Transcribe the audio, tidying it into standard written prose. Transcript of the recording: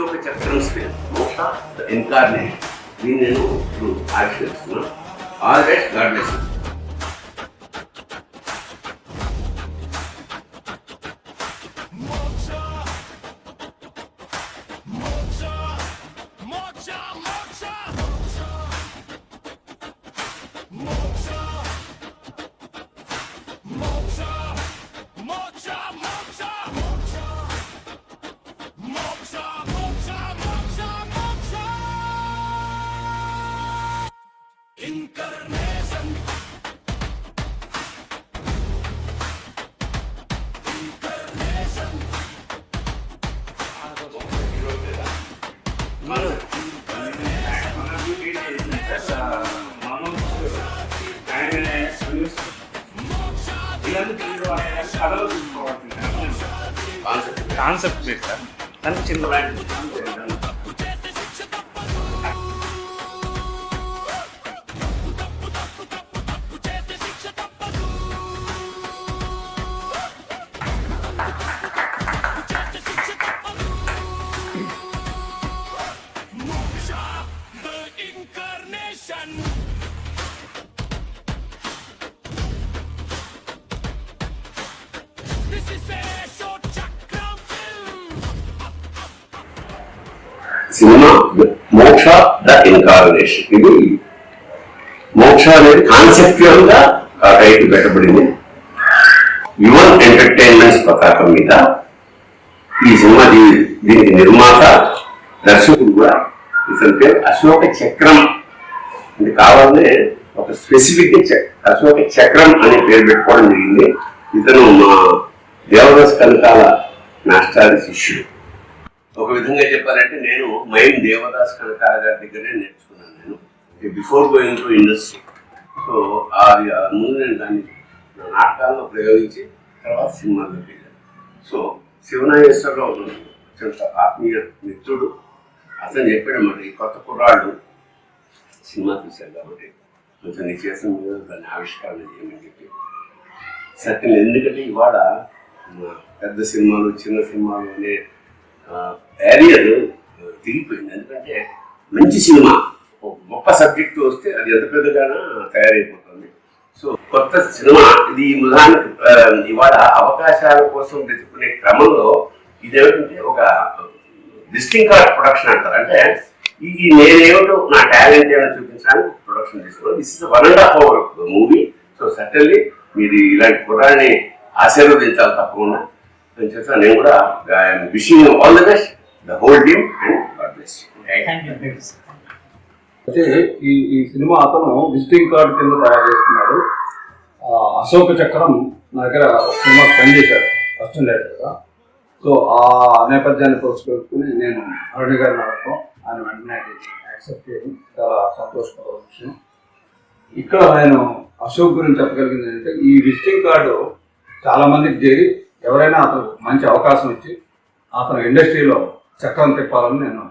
అశోక చక్రం స్పేస్ మోక్ష ఇన్కార్నేషన్ దీన్ని నేను ఇప్పుడు ఆవిష్కరిస్తున్నాను. All right, god bless you. Concept లేదు సార్, దానికి చిన్న సినిమా మోక్ష ద ఇన్కార్నేషన్. ఇది మోక్ష అనేది కాన్సెప్చువల్ గా ఆ టైటిల్ పెట్టబడింది. యువన్ ఎంటర్టైన్మెంట్స్ పతాకం మీద ఈ సినిమా దీనికి నిర్మాత దర్శకుడు కూడా ఇతని పేరు అశోక చక్రం. ఇది కావాలనే ఒక స్పెసిఫిక్ అశోక చక్రం అనే పేరు పెట్టుకోవడం జరిగింది. ఇతను మా దేవదాస్ కనకాల మాస్టర్ శిష్యుడు. ఒక విధంగా చెప్పాలంటే నేను మైన్ దేవదాస్ కనకాల గారి దగ్గరే నేర్చుకున్నాను. నేను before going to industry. So అది ముందు నేను దాన్ని నా నాటకాల్లో ప్రయోగించి తర్వాత సినిమాల్లోకి వెళ్ళాను. సో శివనాగేశ్వరరావు అత్యంత ఆత్మీయ మిత్రుడు. అతను చెప్పాడన్నమాట, ఈ కొత్త కుర్రాళ్ళు సినిమా తీశారు కాబట్టి కొంచెం నీ చేసిన మీద దాన్ని ఆవిష్కరణ చేయమని చెప్పి సత్యం. ఎందుకంటే ఇవాళ పెద్ద సినిమాలు చిన్న సినిమాలు అనే బ్యారియర్ తిరిగిపోయింది. ఎందుకంటే మంచి సినిమా గొప్ప సబ్జెక్టు వస్తే అది ఎంత పెద్దగానో తయారైపోతుంది. సో కొత్త సినిమా ఇది నిజానికి ఇవాళ అవకాశాల కోసం వెతుక్కునే క్రమంలో ఇదేమిటంటే ఒక విజిటింగ్ కార్డ్ ప్రొడక్షన్ అంటారు. అంటే ఈ నేనేమిటో నా టాలెంట్ ఏమైనా చూపించడానికి ప్రొడక్షన్ తీసుకున్నాను. This is 1.5 hour movie. So certainly మీరు ఇలాంటి కుర్రాన్ని ఆశీర్వదించాలి తప్పకుండా. నేను కూడా wishing all the best the whole team and God bless you. అయితే ఈ సినిమా అతను విజిటింగ్ కార్డు కింద తయారు చేస్తున్నాడు. అశోక చక్రం నా దగ్గర సినిమా పనిచేశాడు అసిస్టెంట్ డైరెక్టర్గా. సో ఆ నేపథ్యాన్ని పురస్కరించుకుని నేను అరుణి గారిని అడగటం, ఆయన వెంటనే యాక్సెప్ట్ చేయడం చాలా సంతోషకరమైన విషయం. ఇక్కడ నేను అశోక్ గురించి చెప్పగలిగింది ఏంటంటే, ఈ విజిటింగ్ కార్డు చాలా మందికి చేరి ఎవరైనా అతను మంచి అవకాశం ఇచ్చి అతను ఇండస్ట్రీలో చక్రం తిప్పాలని నేను